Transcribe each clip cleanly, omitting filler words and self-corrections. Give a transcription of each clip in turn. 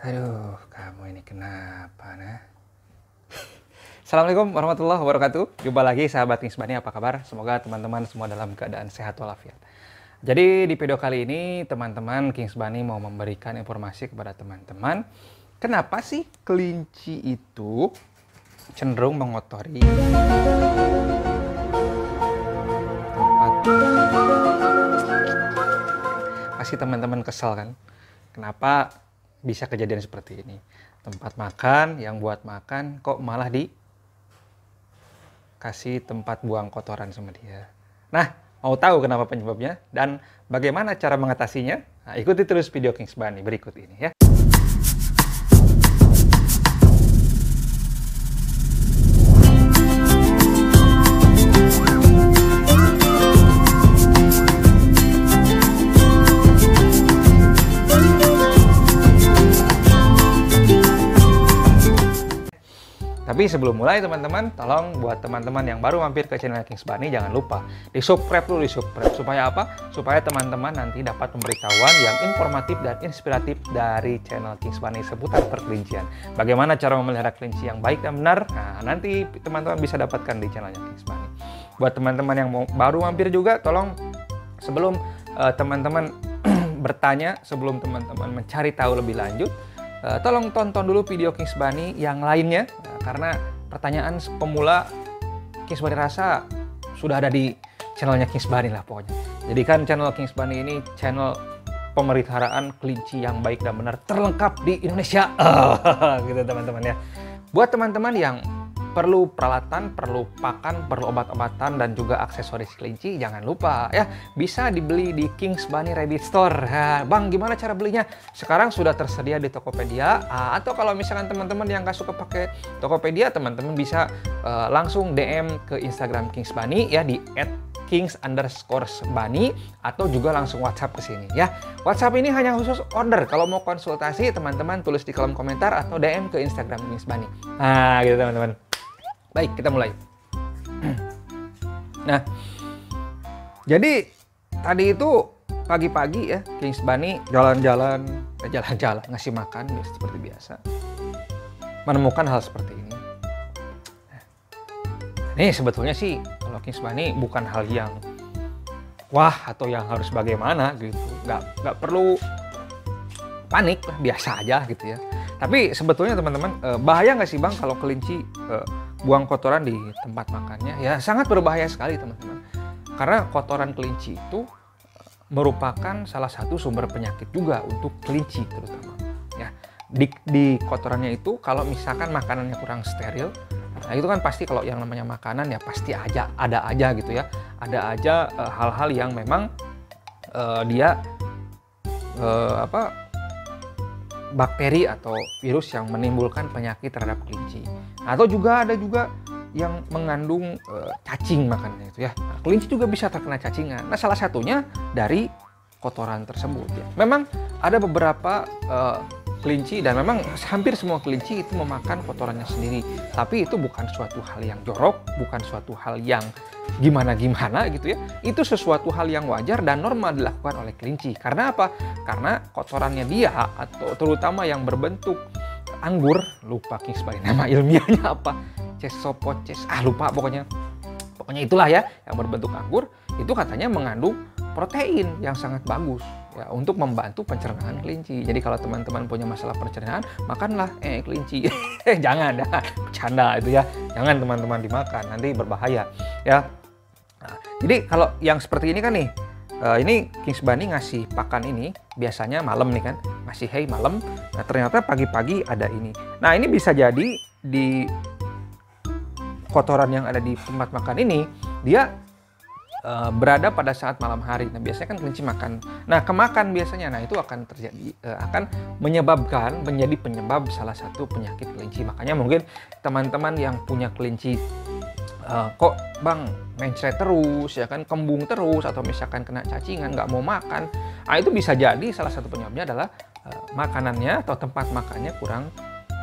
Aduh, kamu ini kenapa, nah? Assalamualaikum warahmatullahi wabarakatuh. Jumpa lagi sahabat Kings Bani, apa kabar? Semoga teman-teman semua dalam keadaan sehat walafiat. Jadi di video kali ini teman-teman Kings Bani mau memberikan informasi kepada teman-teman, kenapa sih kelinci itu cenderung mengotori tempat. Pasti teman-teman kesal kan? Kenapa bisa kejadian seperti ini? Tempat makan yang buat makan kok malah dikasih tempat buang kotoran sama dia. Nah, mau tahu kenapa penyebabnya dan bagaimana cara mengatasinya? Nah, ikuti terus video Kings Bani berikut ini ya. Tapi sebelum mulai teman-teman, tolong buat teman-teman yang baru mampir ke channel Kings Bani, jangan lupa di-subscribe dulu, supaya apa? Supaya teman-teman nanti dapat pemberitahuan yang informatif dan inspiratif dari channel Kings Bani seputar perkelincian. Bagaimana cara memelihara kelinci yang baik dan benar? Nah, nanti teman-teman bisa dapatkan di channelnya Kings Bani. Buat teman-teman yang baru mampir juga, tolong sebelum teman-teman bertanya, sebelum teman-teman mencari tahu lebih lanjut, tolong tonton dulu video Kings Bani yang lainnya, karena pertanyaan pemula Kings Bani rasa sudah ada di channelnya Kings Bani lah pokoknya. Jadi kan channel Kings Bani ini channel pemeliharaan kelinci yang baik dan benar terlengkap di Indonesia. Gitu teman-teman ya. Buat teman-teman yang perlu peralatan, perlu pakan, perlu obat-obatan, dan juga aksesoris kelinci, jangan lupa ya, bisa dibeli di Kings Bani Rabbit Store. Nah, Bang, gimana cara belinya? Sekarang sudah tersedia di Tokopedia, atau kalau misalkan teman-teman yang nggak suka pakai Tokopedia, teman-teman bisa langsung DM ke Instagram Kings Bani ya, di @kings_bani, atau juga langsung WhatsApp ke sini ya. WhatsApp ini hanya khusus order. Kalau mau konsultasi, teman-teman tulis di kolom komentar atau DM ke Instagram Kings Bani. Nah, gitu teman-teman. Baik, kita mulai. Nah, jadi tadi itu pagi-pagi ya, Kings Bani jalan-jalan ngasih makan seperti biasa. Menemukan hal seperti ini. Ini sebetulnya sih kalau Kings Bani bukan hal yang wah atau yang harus bagaimana gitu. Nggak perlu panik lah, biasa aja gitu ya. Tapi sebetulnya teman-teman, bahaya nggak sih Bang kalau kelinci buang kotoran di tempat makannya? Ya sangat berbahaya sekali teman-teman. Karena kotoran kelinci itu merupakan salah satu sumber penyakit juga untuk kelinci terutama. Ya, di kotorannya itu kalau misalkan makanannya kurang steril, nah itu kan pasti kalau yang namanya makanan ya pasti ada aja gitu ya. Ada aja hal-hal yang memang dia bakteri atau virus yang menimbulkan penyakit terhadap kelinci. Atau juga ada juga yang mengandung cacing makannya itu ya. Nah, kelinci juga bisa terkena cacingan. Nah, salah satunya dari kotoran tersebut ya. Memang ada beberapa kelinci dan memang hampir semua kelinci itu memakan kotorannya sendiri. Tapi itu bukan suatu hal yang jorok, bukan suatu hal yang gimana-gimana gitu ya. Itu sesuatu hal yang wajar dan normal dilakukan oleh kelinci. Karena apa? Karena kotorannya dia atau terutama yang berbentuk anggur, lupa Kings Bani nama ilmiahnya apa, Cesopoces, lupa pokoknya itulah ya, yang berbentuk anggur itu katanya mengandung protein yang sangat bagus ya untuk membantu pencernaan kelinci. Jadi kalau teman-teman punya masalah pencernaan, makanlah kelinci. Jangan, bercanda itu ya. Jangan teman-teman dimakan, nanti berbahaya ya. Nah, jadi kalau yang seperti ini kan nih, ini Kings Bani ngasih pakan ini biasanya malam nih kan, ngasih hay malam. Nah ternyata pagi-pagi ada ini. Nah ini bisa jadi di kotoran yang ada di tempat makan ini dia berada pada saat malam hari. Nah biasanya kan kelinci makan. Nah kemakan biasanya, nah itu akan terjadi akan menjadi penyebab salah satu penyakit kelinci. Makanya mungkin teman-teman yang punya kelinci kok Bang mencret terus ya kan, kembung terus, atau misalkan kena cacingan nggak mau makan, nah itu bisa jadi salah satu penyebabnya adalah makanannya atau tempat makannya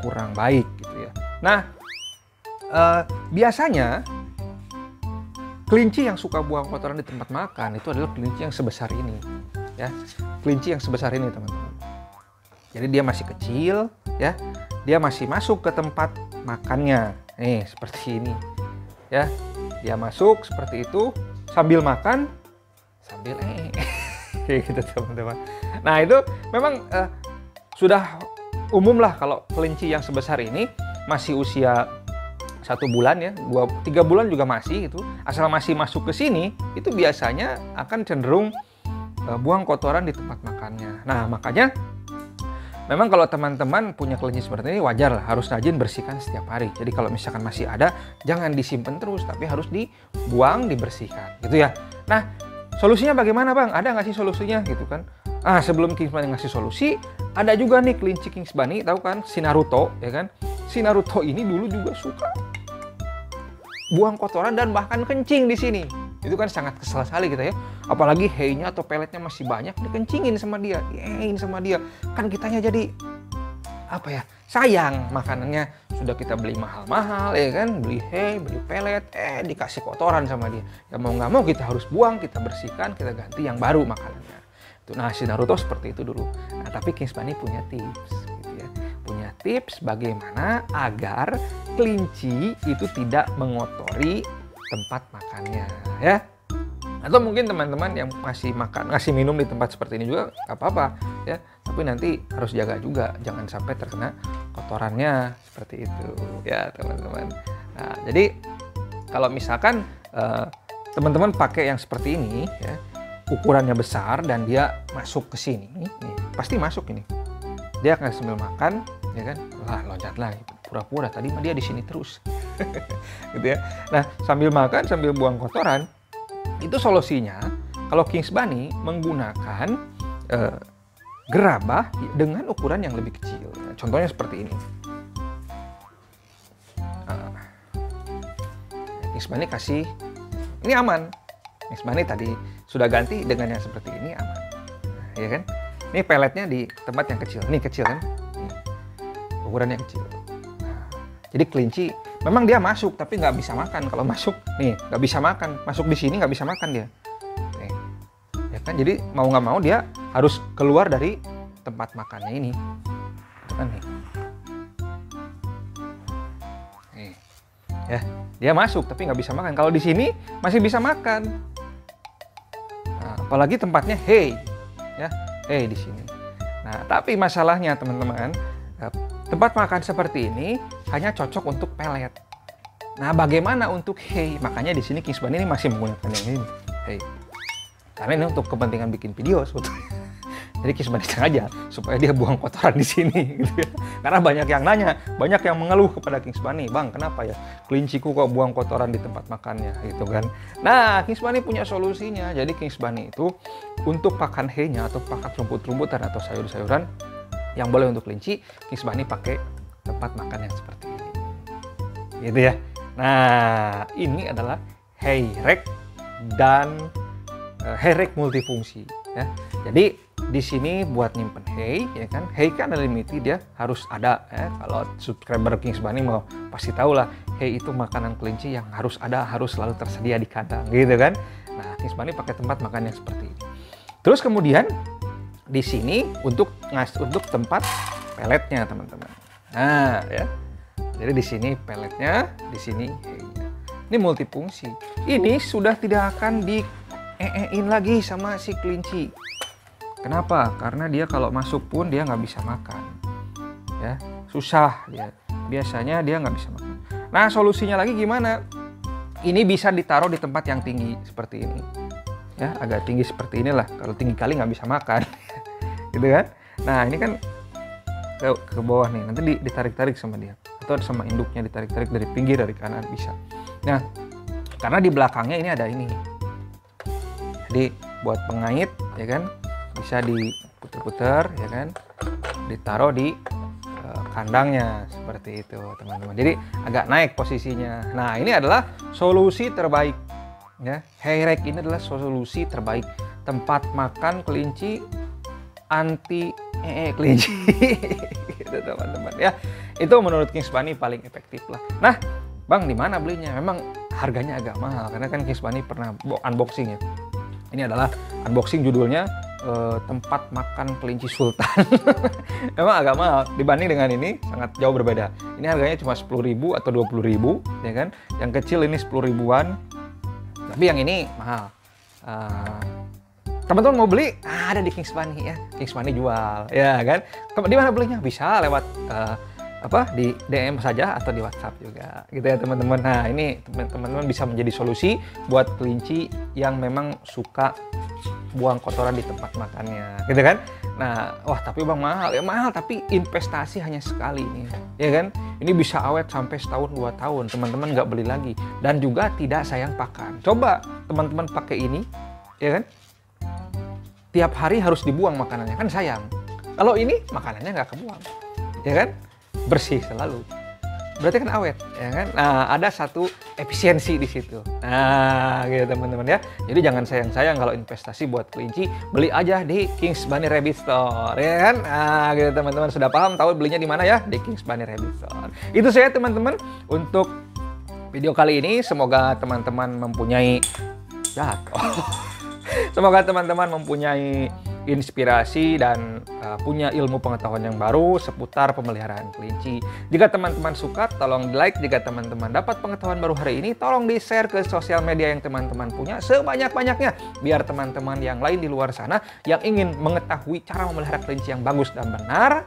kurang baik gitu ya. Nah biasanya kelinci yang suka buang kotoran di tempat makan itu adalah kelinci yang sebesar ini ya, kelinci yang sebesar ini teman-teman. Jadi dia masih kecil ya. Dia masih masuk ke tempat makannya. Nih, seperti ini. Ya. Dia masuk seperti itu sambil makan sambil kayak gitu teman-teman. Nah, itu memang sudah umum lah kalau kelinci yang sebesar ini masih usia 1 bulan ya, 3 bulan juga masih itu. Asal masih masuk ke sini, itu biasanya akan cenderung buang kotoran di tempat makannya. Nah, makanya memang kalau teman-teman punya kelinci seperti ini wajar lah, harus rajin bersihkan setiap hari. Jadi kalau misalkan masih ada, jangan disimpan terus, tapi harus dibuang, dibersihkan, gitu ya. Nah, solusinya bagaimana Bang? Ada nggak sih solusinya gitu kan? Sebelum Kings Bunny ngasih solusi, ada juga nih kelinci Kings Bunny, tahu kan? Si Naruto, ya kan? Si Naruto ini dulu juga suka buang kotoran dan bahkan kencing di sini. Itu kan sangat kesal sekali kita ya. Apalagi hay-nya atau peletnya masih banyak, dikencingin sama dia, diain sama dia. Kan kitanya jadi apa ya? Sayang makanannya sudah kita beli mahal-mahal ya kan, beli hay, beli pelet, dikasih kotoran sama dia. Ya mau nggak mau kita harus buang, kita bersihkan, kita ganti yang baru makanannya. Nah, si Naruto seperti itu dulu. Nah, tapi Kings Bunny punya tips gitu ya. Punya tips bagaimana agar kelinci itu tidak mengotori tempat makannya ya. Atau mungkin teman-teman yang ngasih minum di tempat seperti ini juga nggak apa-apa ya, tapi nanti harus jaga juga jangan sampai terkena kotorannya seperti itu ya teman-teman. Nah, jadi kalau misalkan teman-teman pakai yang seperti ini ya, ukurannya besar dan dia masuk ke sini nih, pasti masuk ini, dia akan sambil makan ya kan, loncat lagi pura-pura tadi mah dia di sini terus gitu ya. Nah, sambil makan sambil buang kotoran, itu solusinya kalau Kings Bunny menggunakan gerabah dengan ukuran yang lebih kecil. Nah, contohnya seperti ini. Kings Bunny kasih, ini aman. Kings Bunny tadi sudah ganti dengan yang seperti ini aman. Nah, ya kan? Ini peletnya di tempat yang kecil. Ini kecil kan? Ukurannya kecil. Nah, jadi kelinci memang dia masuk tapi nggak bisa makan. Kalau masuk nih nggak bisa makan, masuk di sini nggak bisa makan dia. Nih, ya kan? Jadi mau nggak mau dia harus keluar dari tempat makannya ini. Itu kan nih. Nih, ya dia masuk tapi nggak bisa makan. Kalau di sini masih bisa makan. Nah, apalagi tempatnya hay, ya hay di sini. Nah, tapi masalahnya teman-teman, tempat makan seperti ini hanya cocok untuk pelet. Nah, bagaimana untuk hay? Makanya di sini Kings Bunny ini masih menggunakan yang ini, hay. Karena ini untuk kepentingan bikin video sebetulnya. Jadi Kings Bunny sengaja supaya dia buang kotoran di sini, gitu ya. Karena banyak yang nanya, banyak yang mengeluh kepada Kings Bunny, Bang, kenapa ya kelinciku kok buang kotoran di tempat makannya, gitu kan? Nah, Kings Bunny punya solusinya. Jadi Kings Bunny itu untuk pakan hay-nya atau pakan rumput-rumputan atau sayur-sayuran yang boleh untuk kelinci, Kings Bunny pakai tempat makan yang seperti ini, gitu ya. Nah, ini adalah hay rack dan hay rack multifungsi, ya. Jadi di sini buat nyimpen hay, ya kan? Hay kan limited, dia harus ada, ya. Kalau subscriber Kings Bunny mau pasti tahu lah, hay itu makanan kelinci yang harus ada, harus selalu tersedia di kandang, gitu kan? Nah, Kings Bunny pakai tempat makan yang seperti ini. Terus kemudian di sini untuk tempat peletnya teman-teman. Nah ya, jadi di sini peletnya, di sini hay-nya. Ini multifungsi. Ini sudah tidak akan di-in lagi sama si kelinci. Kenapa? Karena dia kalau masuk pun dia nggak bisa makan. Ya, susah dia. Biasanya dia nggak bisa makan. Nah, solusinya lagi gimana? Ini bisa ditaruh di tempat yang tinggi seperti ini. Ya, agak tinggi seperti inilah. Kalau tinggi kali nggak bisa makan. Gitu kan? Nah, ini kan ke bawah nih, nanti ditarik-tarik sama dia atau sama induknya, ditarik-tarik dari pinggir, dari kanan bisa. Nah, karena di belakangnya ini ada ini, jadi buat pengait ya kan, bisa diputer-puter ya kan, ditaruh di kandangnya seperti itu teman-teman, jadi agak naik posisinya. Nah, ini adalah solusi terbaik ya, hay rack ini adalah solusi terbaik tempat makan kelinci anti kelinci gitu teman-teman ya. Itu menurut Kings Bunny paling efektif lah. Nah, Bang, di mana belinya? Memang harganya agak mahal karena kan Kings Bunny pernah unboxing ya. Ini adalah unboxing, judulnya tempat makan kelinci sultan. Emang agak mahal dibanding dengan ini, sangat jauh berbeda. Ini harganya cuma 10.000 atau 20.000, ya kan? Yang kecil ini 10 ribuan, tapi yang ini mahal. Teman-teman mau beli, ada di Kings Bunny ya. Kings Bunny jual, ya kan? Di mana belinya? Bisa lewat di DM saja atau di WhatsApp juga, gitu ya teman-teman. Nah, ini teman-teman bisa menjadi solusi buat kelinci yang memang suka buang kotoran di tempat makannya, gitu kan? Nah, wah tapi bang mahal, ya mahal, tapi investasi hanya sekali nih, ya kan? Ini bisa awet sampai setahun 2 tahun, teman-teman nggak beli lagi, dan juga tidak sayang pakan. Coba teman-teman pakai ini, ya kan? Tiap hari harus dibuang makanannya, kan sayang. Kalau ini makanannya nggak kebuang, ya kan? Bersih selalu. Berarti kan awet, ya kan? Nah, ada satu efisiensi di situ. Nah, gitu teman-teman ya. Jadi jangan sayang-sayang kalau investasi buat kelinci, beli aja di Kings Bunny Rabbit Store, ya kan? Nah, gitu teman-teman, sudah paham tahu belinya di mana ya? Di Kings Bunny Rabbit Store. Itu saya teman-teman untuk video kali ini. Semoga teman-teman mempunyai semoga teman-teman mempunyai inspirasi dan punya ilmu pengetahuan yang baru seputar pemeliharaan kelinci. Jika teman-teman suka, tolong like. Jika teman-teman dapat pengetahuan baru hari ini, tolong di-share ke sosial media yang teman-teman punya sebanyak-banyaknya. Biar teman-teman yang lain di luar sana yang ingin mengetahui cara memelihara kelinci yang bagus dan benar,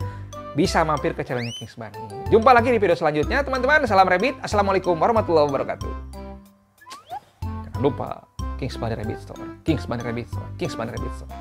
bisa mampir ke channelnya Kings Bunny. Jumpa lagi di video selanjutnya teman-teman. Salam Rabbit. Assalamualaikum warahmatullahi wabarakatuh. Jangan lupa Kings Bunny Rabbit Store, Kings Bunny Rabbit Store, Kings Bunny Rabbit Store.